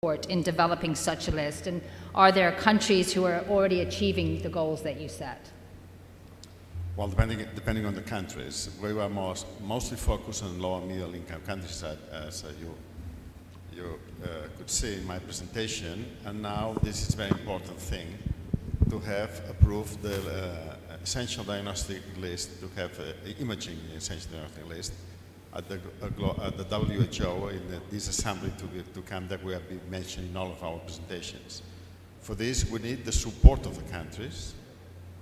support in developing such a list? And are there countries who are already achieving the goals that you set? Well, depending on the countries, we were mostly focused on low and middle income countries, as you could see in my presentation. And now this is a very important thing, to have approved the essential diagnostic list, to have imaging essential diagnostic list at the WHO in this assembly to come, that we have been mentioning in all of our presentations. For this, we need the support of the countries,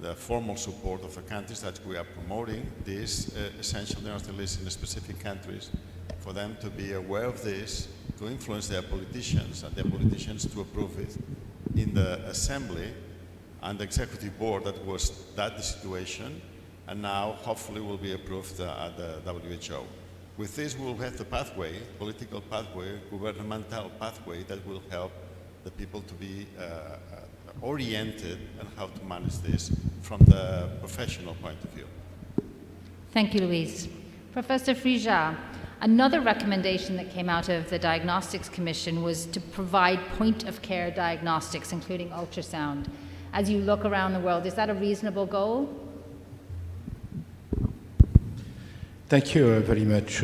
the formal support of the countries, that we are promoting this essential diagnostic list in the specific countries, for them to be aware of this, to influence their politicians, and their politicians to approve it in the assembly and the executive board. That was the situation, and now hopefully will be approved at the WHO. With this, we will have the pathway, political pathway, governmental pathway, that will help the people to be oriented on how to manage this from the professional point of view. Thank you, Luis. Professor Hurghada, another recommendation that came out of the Diagnostics Commission was to provide point-of-care diagnostics, including ultrasound. As you look around the world, is that a reasonable goal? Thank you very much,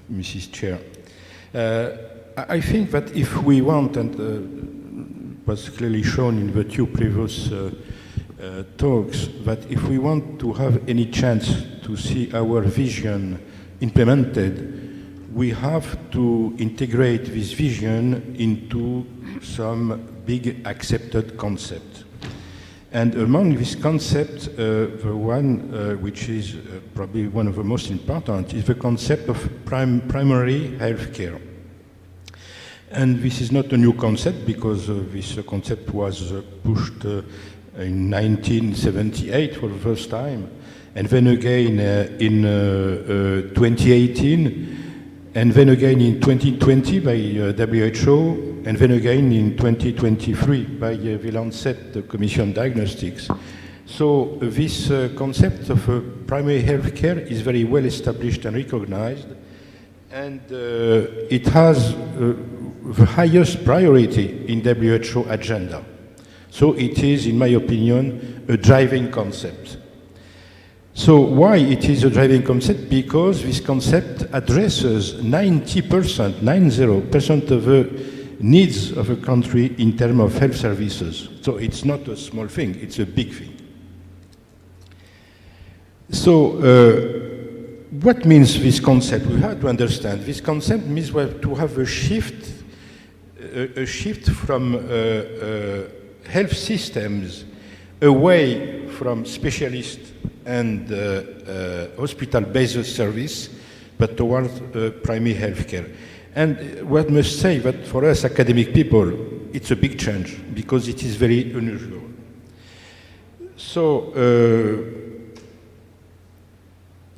Mrs. Chair. I think that if we want, and was clearly shown in the two previous talks, that if we want to have any chance to see our vision implemented, we have to integrate this vision into some big accepted concept. And among these concepts, the one which is probably one of the most important is the concept of primary health care. And this is not a new concept, because this concept was pushed in 1978 for the first time, and then again in 2018, and then again in 2020 by WHO, and then again in 2023 by the Lancet Commission Diagnostics. So this concept of primary health care is very well established and recognized, and it has the highest priority in WHO agenda. So it is, in my opinion, a driving concept. So why it is a driving concept? Because this concept addresses 90% of the needs of a country in terms of health services. So it's not a small thing, it's a big thing. So what means this concept? We have to understand. This concept means we have to have a shift from health systems away from specialists and hospital-based service, but towards primary health care. And one must say that for us academic people, it's a big change, because it is very unusual. So,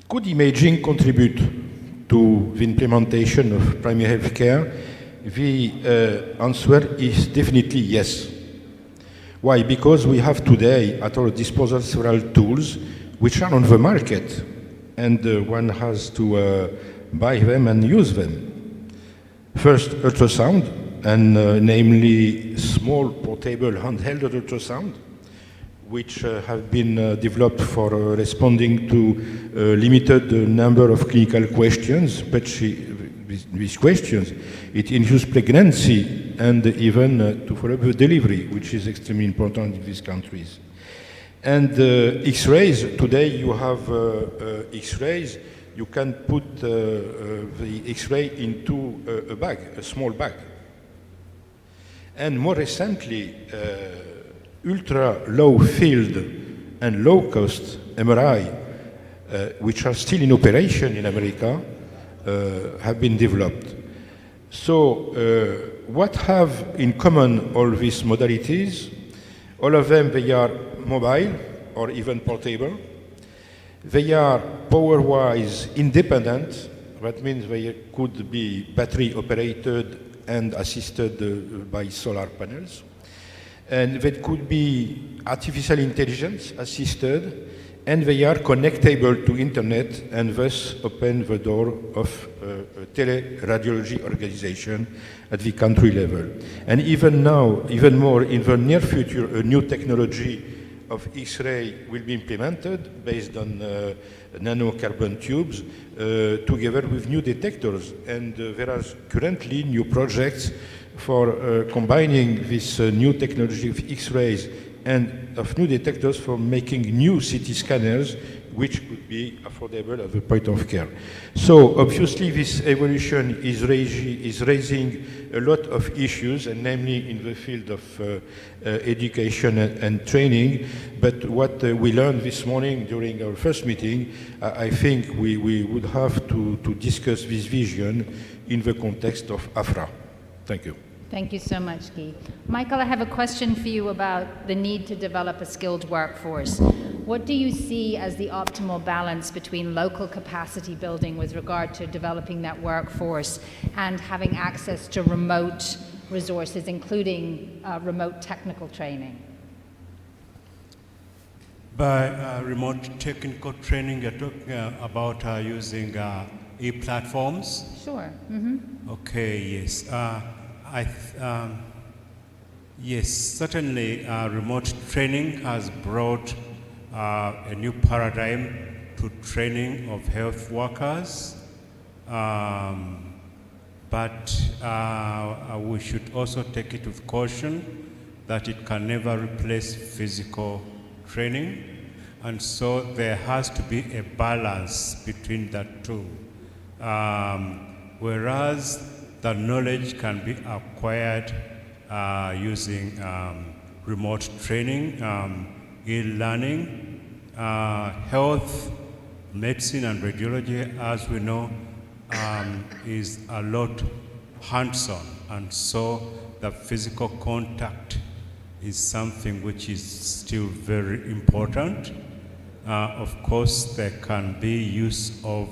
could imaging contribute to the implementation of primary health care? The answer is definitely yes. Why? Because we have today at our disposal several tools which are on the market, and one has to buy them and use them. First, ultrasound, and namely small portable handheld ultrasound, which have been developed for responding to a limited number of clinical questions, but these questions, it induces pregnancy and even to follow the delivery, which is extremely important in these countries. And X-rays, today you have X-rays, you can put the X-ray into a bag, a small bag. And more recently, ultra-low field and low-cost MRI, which are still in operation in America, have been developed. So what have in common all these modalities? All of them, they are mobile or even portable. They are power-wise independent. That means they could be battery operated and assisted by solar panels. And that could be artificial intelligence assisted, and they are connectable to internet and thus open the door of teleradiology organization at the country level. And even now, even more, in the near future, a new technology of X-ray will be implemented based on nanocarbon tubes together with new detectors. And there are currently new projects for combining this new technology of X-rays and of new detectors for making new CT scanners, which could be affordable at the point of care. So obviously this evolution is raising a lot of issues, and namely in the field of education and training. But what we learned this morning during our first meeting, I think we would have to discuss this vision in the context of AFRA. Thank you. Thank you so much, Guy. Michael, I have a question for you about the need to develop a skilled workforce. What do you see as the optimal balance between local capacity building with regard to developing that workforce and having access to remote resources, including remote technical training? By remote technical training, you're talking about using e-platforms? Sure. Mm-hmm. Okay, yes. Yes, certainly remote training has brought a new paradigm to training of health workers, but we should also take it with caution that it can never replace physical training, and so there has to be a balance between the two. Whereas the knowledge can be acquired using remote training, e-learning, health, medicine, and radiology, as we know, is a lot hands-on, and so the physical contact is something which is still very important. Of course, there can be use of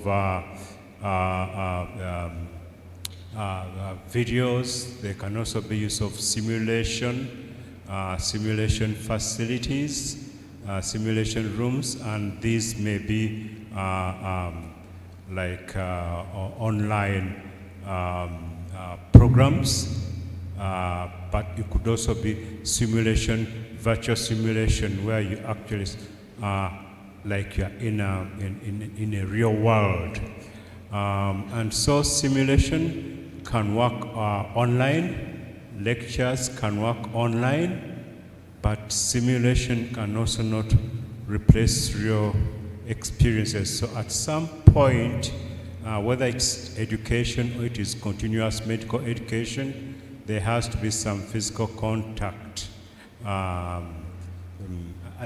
videos. There can also be use of simulation, simulation facilities, simulation rooms, and these may be like online programs, but it could also be simulation, virtual simulation, where you actually like you're in a real world. And so simulation can work online, lectures can work online, but simulation can also not replace real experiences. So at some point, whether it's education or it is continuous medical education, there has to be some physical contact. I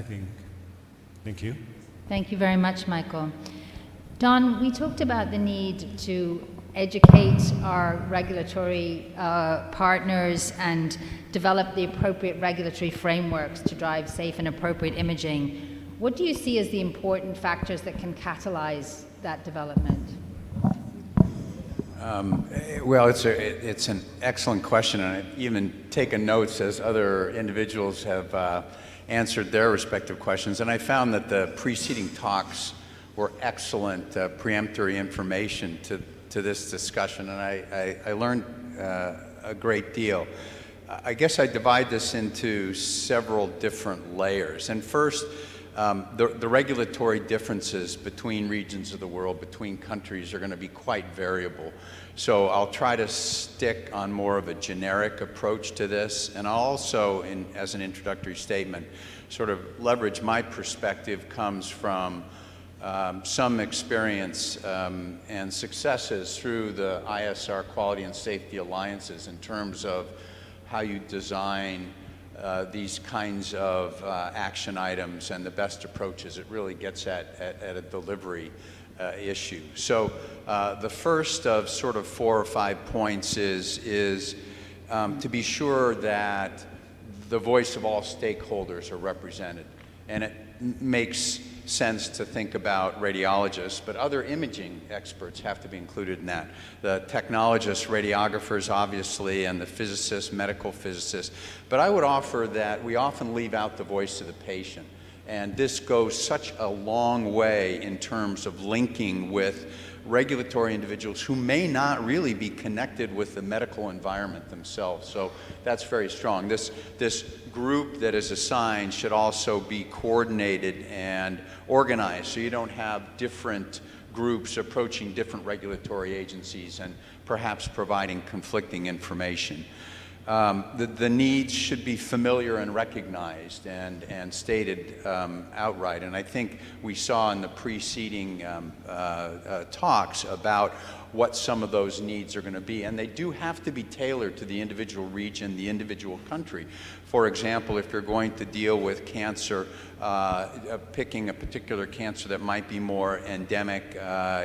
think. Thank you. Thank you very much, Michael. Don, we talked about the need to educate our regulatory partners and develop the appropriate regulatory frameworks to drive safe and appropriate imaging. What do you see as the important factors that can catalyze that development? Well, it's an excellent question, and I've even taken notes as other individuals have answered their respective questions, and I found that the preceding talks were excellent preemptory information to this discussion, and I learned a great deal. I guess I divide this into several different layers. And first, the regulatory differences between regions of the world, between countries, are going to be quite variable. So I'll try to stick on more of a generic approach to this, and I'll also, as an introductory statement, sort of leverage my perspective comes from some experience and successes through the ISR Quality and Safety Alliances in terms of how you design these kinds of action items and the best approaches. It really gets at a delivery issue. So the first of sort of 4 or 5 points is to be sure that the voice of all stakeholders are represented. And it makes sense to think about radiologists, but other imaging experts have to be included in that. The technologists, radiographers, obviously, and the physicists, medical physicists. But I would offer that we often leave out the voice of the patient. And this goes such a long way in terms of linking with regulatory individuals who may not really be connected with the medical environment themselves. So that's very strong. This group that is assigned should also be coordinated and organized, so you don't have different groups approaching different regulatory agencies and perhaps providing conflicting information. The needs should be familiar and recognized and stated outright. And I think we saw in the preceding talks about what some of those needs are going to be. And they do have to be tailored to the individual region, the individual country. For example, if you're going to deal with cancer, picking a particular cancer that might be more endemic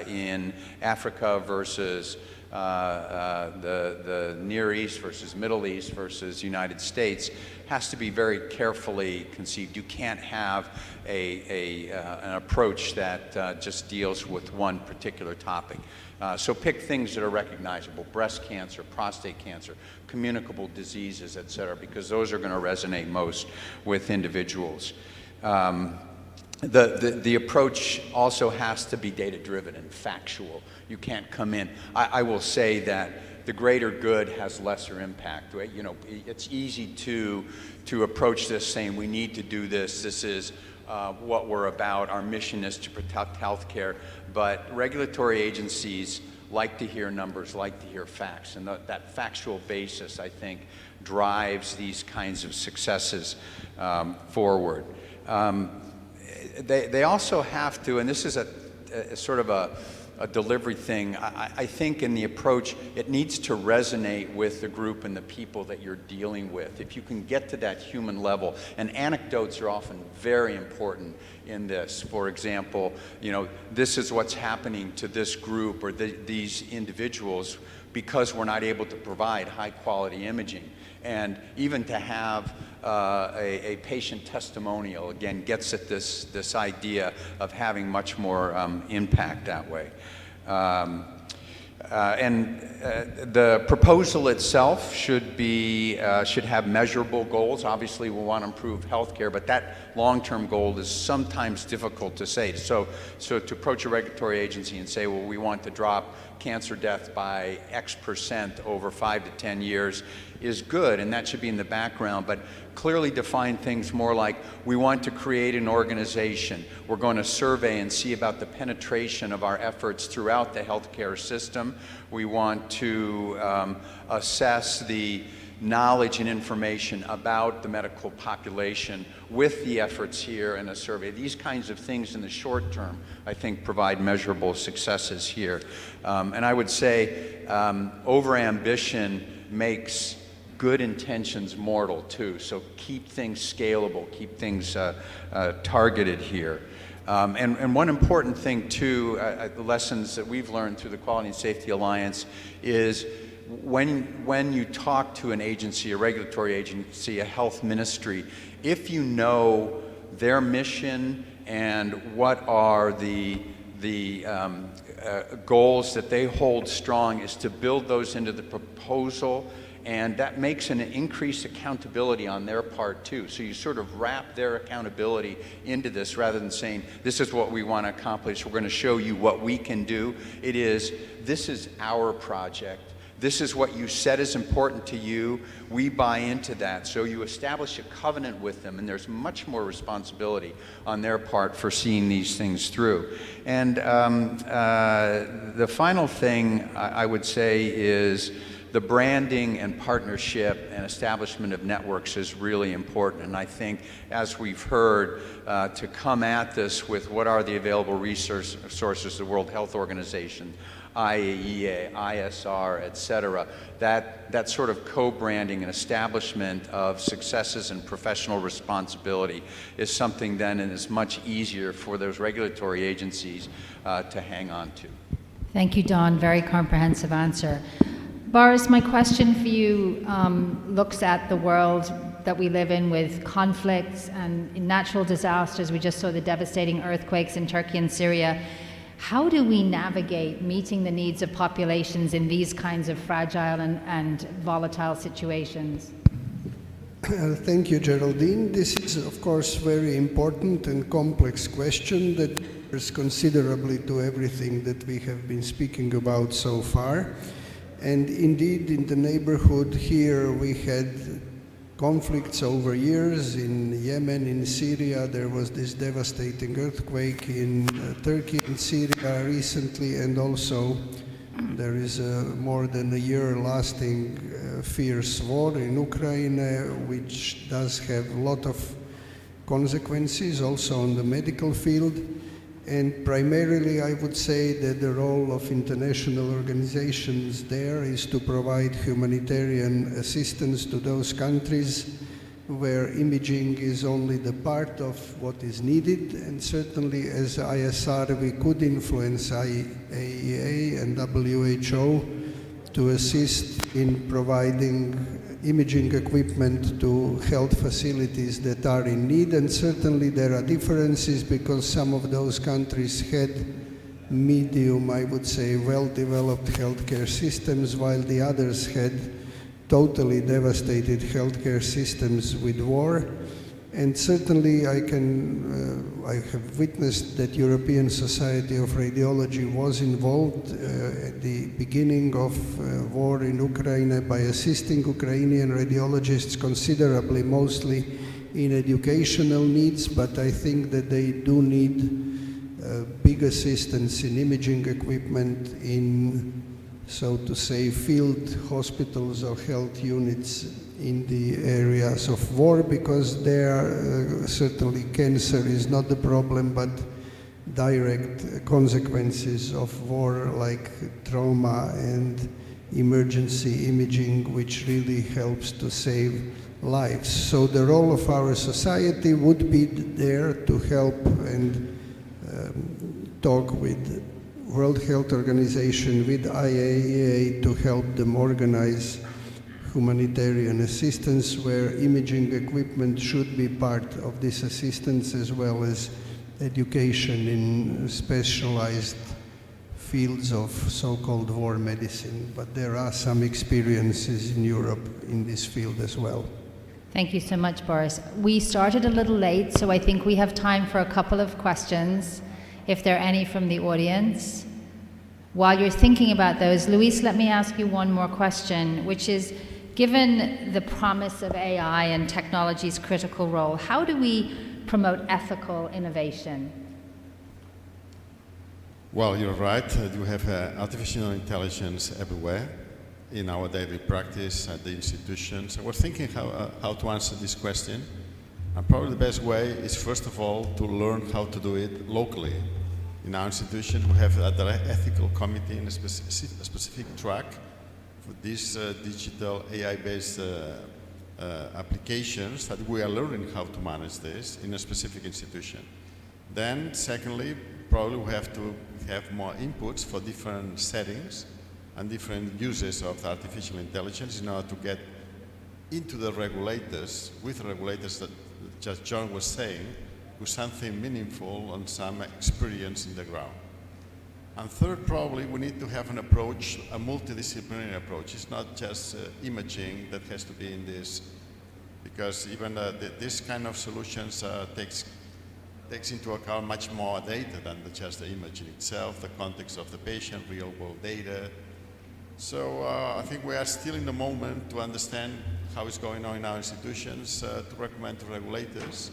in Africa versus the Near East versus Middle East versus United States has to be very carefully conceived. You can't have an approach that just deals with one particular topic. So pick things that are recognizable: breast cancer, prostate cancer, communicable diseases, et cetera, because those are going to resonate most with individuals. The approach also has to be data-driven and factual. You can't come in. I will say that the greater good has lesser impact. Right? You know, it's easy to approach this saying we need to do this. This is what we're about. Our mission is to protect healthcare. But regulatory agencies like to hear numbers, like to hear facts, and that factual basis, I think, drives these kinds of successes forward. They also have to, and this is a sort of a delivery thing, I think in the approach, it needs to resonate with the group and the people that you're dealing with. If you can get to that human level, and anecdotes are often very important in this. For example, you know, this is what's happening to this group or these individuals because we're not able to provide high quality imaging. And even to have a patient testimonial, again, gets at this idea of having much more impact that way. The proposal itself should have measurable goals. Obviously, we want to improve healthcare, but that long-term goal is sometimes difficult to say. So to approach a regulatory agency and say, well, we want to drop cancer death by X% over 5 to 10 years is good, and that should be in the background, but clearly define things more like, we want to create an organization. We're going to survey and see about the penetration of our efforts throughout the healthcare system. We want to assess the knowledge and information about the medical population with the efforts here in a survey. These kinds of things in the short term, I think, provide measurable successes here. And I would say overambition makes good intentions mortal too. So keep things scalable, keep things targeted here. And one important thing too, the lessons that we've learned through the Quality and Safety Alliance is when you talk to an agency, a regulatory agency, a health ministry, if you know their mission and what are the goals that they hold strong, is to build those into the proposal, and that makes an increased accountability on their part too. So you sort of wrap their accountability into this rather than saying, this is what we want to accomplish, we're going to show you what we can do. It is, this is our project. This is what you said is important to you. We buy into that. So you establish a covenant with them, and there's much more responsibility on their part for seeing these things through. And the final thing I would say is the branding and partnership and establishment of networks is really important. And I think, as we've heard, to come at this with what are the available resources, the World Health Organization, IAEA, ISR, et cetera, that sort of co-branding and establishment of successes and professional responsibility is something then and is much easier for those regulatory agencies to hang on to. Thank you, Don. Very comprehensive answer. Boris, my question for you looks at the world that we live in with conflicts and natural disasters. We just saw the devastating earthquakes in Turkey and Syria. How do we navigate meeting the needs of populations in these kinds of fragile and volatile situations? Thank you, Geraldine. This is, of course, very important and complex question that refers considerably to everything that we have been speaking about so far. And indeed, in the neighborhood here, we had conflicts over years. In Yemen, in Syria, there was this devastating earthquake in Turkey and Syria recently, and also there is a more than a year lasting fierce war in Ukraine, which does have a lot of consequences also on the medical field. And primarily I would say that the role of international organizations there is to provide humanitarian assistance to those countries where imaging is only the part of what is needed, and certainly as ISR we could influence IAEA and WHO to assist in providing imaging equipment to health facilities that are in need. And certainly there are differences because some of those countries had medium, I would say, well-developed healthcare systems, while the others had totally devastated healthcare systems with war. And certainly I have witnessed that European Society of Radiology was involved at the beginning of war in Ukraine by assisting Ukrainian radiologists considerably, mostly in educational needs, but I think that they do need big assistance in imaging equipment, in, so to say, field hospitals or health units in the areas of war, because there certainly cancer is not the problem, but direct consequences of war like trauma and emergency imaging, which really helps to save lives. So the role of our society would be there to help and talk with World Health Organization, with IAEA, to help them organize humanitarian assistance where imaging equipment should be part of this assistance, as well as education in specialized fields of so-called war medicine. But there are some experiences in Europe in this field as well. Thank you so much, Boris. We started a little late, so I think we have time for a couple of questions, if there are any from the audience. While you're thinking about those, Luis, let me ask you one more question, which is, given the promise of AI and technology's critical role, how do we promote ethical innovation? Well, you're right. You have artificial intelligence everywhere in our daily practice at the institutions. We're thinking how to answer this question. And probably the best way is, first of all, to learn how to do it locally. In our institution, we have an ethical committee in a specific track for these digital AI-based applications that we are learning how to manage this in a specific institution. Then, secondly, probably we have to have more inputs for different settings and different uses of artificial intelligence in order to get into the regulators, with the regulators that just John was saying, with something meaningful and some experience in the ground. And third, probably we need to have an approach, a multidisciplinary approach. It's not just imaging that has to be in this, because even this kind of solutions takes into account much more data than just the imaging itself, the context of the patient, real-world data. So I think we are still in the moment to understand how it's going on in our institutions, to recommend to regulators.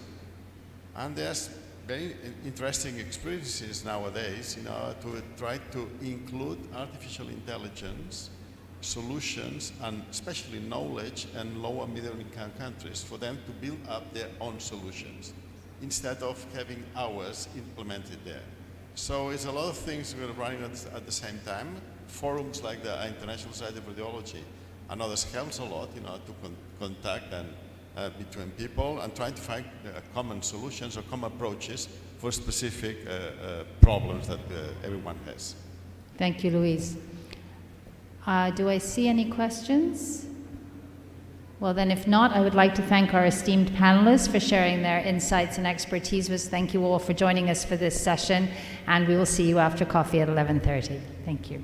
And there's very interesting experiences nowadays, to try to include artificial intelligence solutions, and especially knowledge in low and middle income countries, for them to build up their own solutions instead of having ours implemented there. So it's a lot of things we're running at the same time. Forums like the International Society of Radiology and others helps a lot, to contact and between people and trying to find common solutions or common approaches for specific problems that everyone has. Thank you, Luis. Do I see any questions? Well, then, if not, I would like to thank our esteemed panelists for sharing their insights and expertise. Thank you all for joining us for this session, and we will see you after coffee at 11:30. Thank you.